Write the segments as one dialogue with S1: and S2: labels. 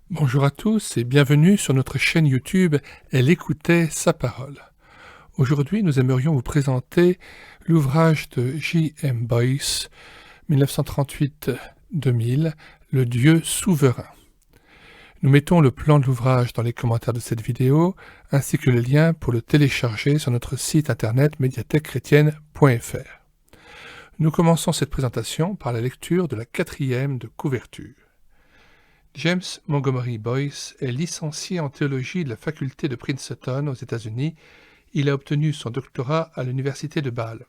S1: Bonjour à tous et bienvenue sur notre chaîne YouTube Elle écoutait sa parole. Aujourd'hui, nous aimerions vous présenter l'ouvrage de J.M. Boyce, 1938-2000, Le Dieu souverain. Nous mettons le plan de l'ouvrage dans les commentaires de cette vidéo, ainsi que le lien pour le télécharger sur notre site internet médiathèquechrétienne.fr. Nous commençons cette présentation par la lecture de la 4e de couverture. James Montgomery Boyce est licencié en théologie de la faculté de Princeton aux États-Unis. Il a obtenu son doctorat à l'université de Bâle.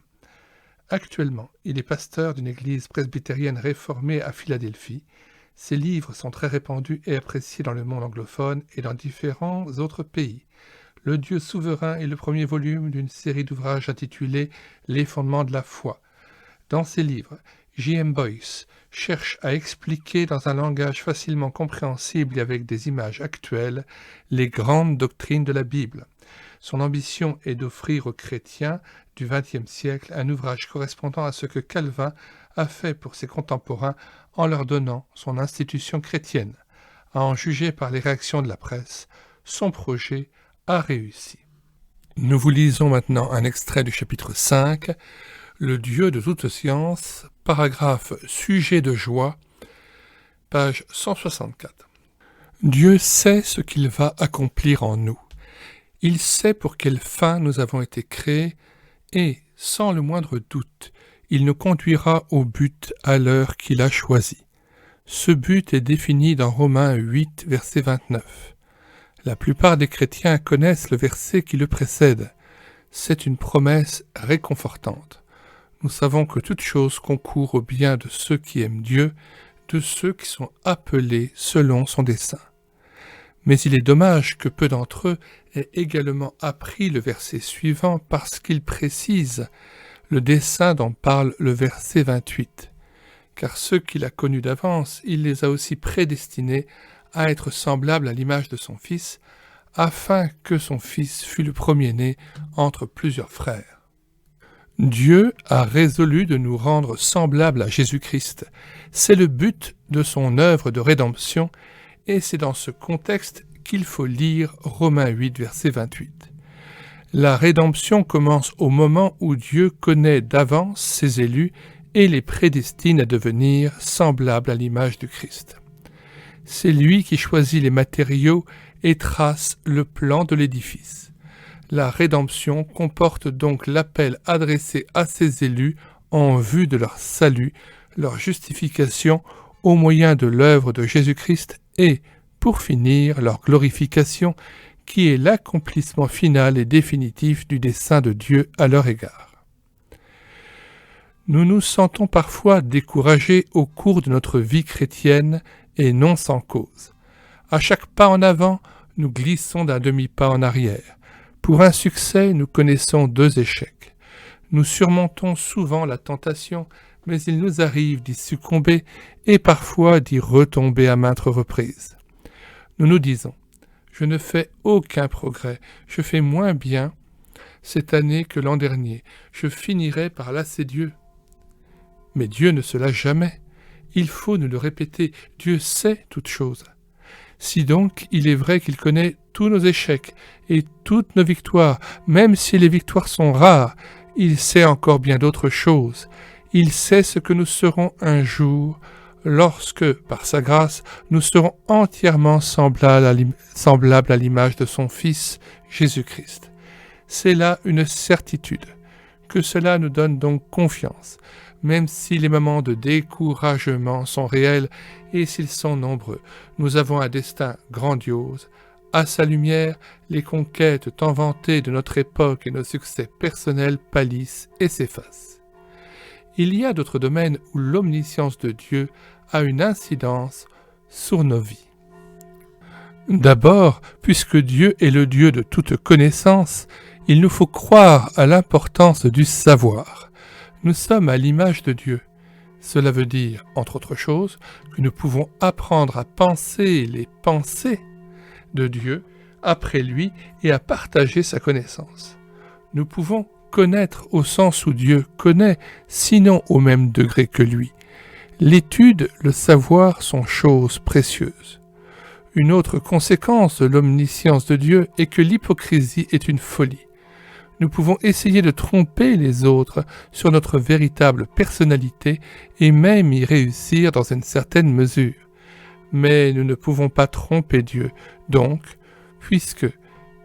S1: Actuellement, il est pasteur d'une église presbytérienne réformée à Philadelphie. Ses livres sont très répandus et appréciés dans le monde anglophone et dans différents autres pays. Le Dieu souverain est le premier volume d'une série d'ouvrages intitulés « Les fondements de la foi ». Dans ses livres, J.M. Boyce cherche à expliquer dans un langage facilement compréhensible et avec des images actuelles les grandes doctrines de la Bible. Son ambition est d'offrir aux chrétiens du XXe siècle un ouvrage correspondant à ce que Calvin a fait pour ses contemporains en leur donnant son institution chrétienne. À en juger par les réactions de la presse, son projet a réussi. Nous vous lisons maintenant un extrait du chapitre 5, Le Dieu de toute science, paragraphe Sujet de joie, page 164. Dieu sait ce qu'il va accomplir en nous. Il sait pour quelle fin nous avons été créés et, sans le moindre doute, il nous conduira au but à l'heure qu'il a choisi. Ce but est défini dans Romains 8, verset 29. La plupart des chrétiens connaissent le verset qui le précède. C'est une promesse réconfortante. Nous savons que toute chose concourt au bien de ceux qui aiment Dieu, de ceux qui sont appelés selon son dessein. Mais il est dommage que peu d'entre eux aient également appris le verset suivant parce qu'il précise le dessein dont parle le verset 28. Car ceux qu'il a connus d'avance, il les a aussi prédestinés à être semblables à l'image de son Fils, afin que son Fils fût le premier-né entre plusieurs frères. Dieu a résolu de nous rendre semblables à Jésus-Christ. C'est le but de son œuvre de rédemption, et c'est dans ce contexte qu'il faut lire Romains 8, verset 28. La rédemption commence au moment où Dieu connaît d'avance ses élus et les prédestine à devenir semblables à l'image du Christ. C'est lui qui choisit les matériaux et trace le plan de l'édifice. La rédemption comporte donc l'appel adressé à ses élus en vue de leur salut, leur justification au moyen de l'œuvre de Jésus-Christ et, pour finir, leur glorification, qui est l'accomplissement final et définitif du dessein de Dieu à leur égard. Nous nous sentons parfois découragés au cours de notre vie chrétienne et non sans cause. À chaque pas en avant, nous glissons d'un demi-pas en arrière. Pour un succès, nous connaissons 2 échecs. Nous surmontons souvent la tentation, mais il nous arrive d'y succomber et parfois d'y retomber à maintes reprises. Nous nous disons « Je ne fais aucun progrès, je fais moins bien cette année que l'an dernier, je finirai par lasser Dieu. » Mais Dieu ne se lasse jamais. Il faut nous le répéter, Dieu sait toutes choses. Si donc il est vrai qu'il connaît tous nos échecs et toutes nos victoires, même si les victoires sont rares, il sait encore bien d'autres choses. Il sait ce que nous serons un jour, lorsque, par sa grâce, nous serons entièrement semblables à l'image de son Fils, Jésus-Christ. C'est là une certitude, que cela nous donne donc confiance, même si les moments de découragement sont réels et s'ils sont nombreux. Nous avons un destin grandiose. À sa lumière, les conquêtes tant vantées de notre époque et nos succès personnels pâlissent et s'effacent. Il y a d'autres domaines où l'omniscience de Dieu a une incidence sur nos vies. D'abord, puisque Dieu est le Dieu de toute connaissance, il nous faut croire à l'importance du savoir. Nous sommes à l'image de Dieu. Cela veut dire, entre autres choses, que nous pouvons apprendre à penser les pensées de Dieu après lui et à partager sa connaissance. Nous pouvons connaître au sens où Dieu connaît, sinon au même degré que lui. L'étude, le savoir sont choses précieuses. Une autre conséquence de l'omniscience de Dieu est que l'hypocrisie est une folie. Nous pouvons essayer de tromper les autres sur notre véritable personnalité et même y réussir dans une certaine mesure. Mais nous ne pouvons pas tromper Dieu. Donc, puisque,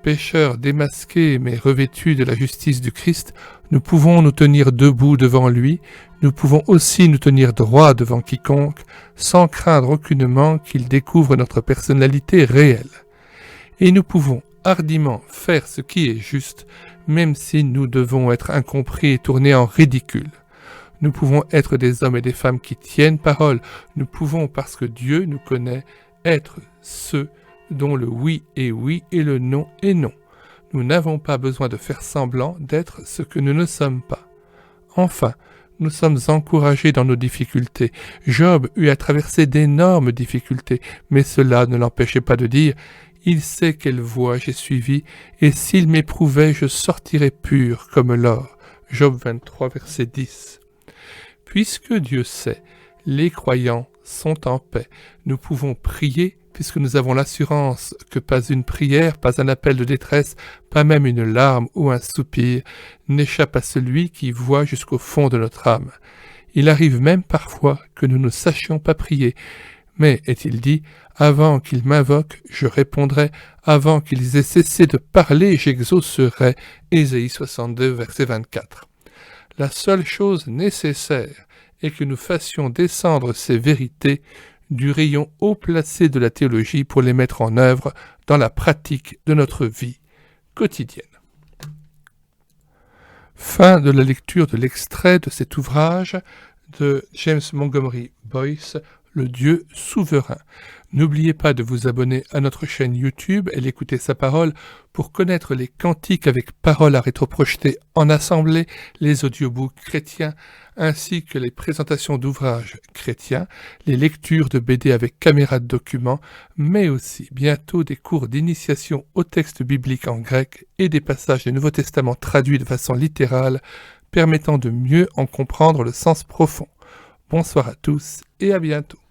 S1: pécheurs démasqués mais revêtus de la justice du Christ, nous pouvons nous tenir debout devant lui, nous pouvons aussi nous tenir droit devant quiconque, sans craindre aucunement qu'il découvre notre personnalité réelle. Et nous pouvons hardiment faire ce qui est juste, même si nous devons être incompris et tournés en ridicule. Nous pouvons être des hommes et des femmes qui tiennent parole. Nous pouvons, parce que Dieu nous connaît, être ceux dont le oui est oui et le non est non. Nous n'avons pas besoin de faire semblant d'être ce que nous ne sommes pas. Enfin, nous sommes encouragés dans nos difficultés. Job eut à traverser d'énormes difficultés, mais cela ne l'empêchait pas de dire « Il sait quelle voie j'ai suivie, et s'il m'éprouvait, je sortirais pur comme l'or. » Job 23, verset 10. Puisque Dieu sait, les croyants sont en paix. Nous pouvons prier puisque nous avons l'assurance que pas une prière, pas un appel de détresse, pas même une larme ou un soupir n'échappe à celui qui voit jusqu'au fond de notre âme. Il arrive même parfois que nous ne sachions pas prier. Mais, est-il dit, avant qu'ils m'invoquent, je répondrai, avant qu'ils aient cessé de parler, j'exaucerai. Ésaïe 62, verset 24. La seule chose nécessaire est que nous fassions descendre ces vérités du rayon haut placé de la théologie pour les mettre en œuvre dans la pratique de notre vie quotidienne. Fin de la lecture de l'extrait de cet ouvrage de James Montgomery Boyce, Le Dieu souverain. N'oubliez pas de vous abonner à notre chaîne YouTube et d'écouter sa parole pour connaître les cantiques avec paroles à rétroprojeter en assemblée, les audiobooks chrétiens, ainsi que les présentations d'ouvrages chrétiens, les lectures de BD avec caméra de document, mais aussi bientôt des cours d'initiation au texte biblique en grec et des passages du Nouveau Testament traduits de façon littérale, permettant de mieux en comprendre le sens profond. Bonsoir à tous et à bientôt.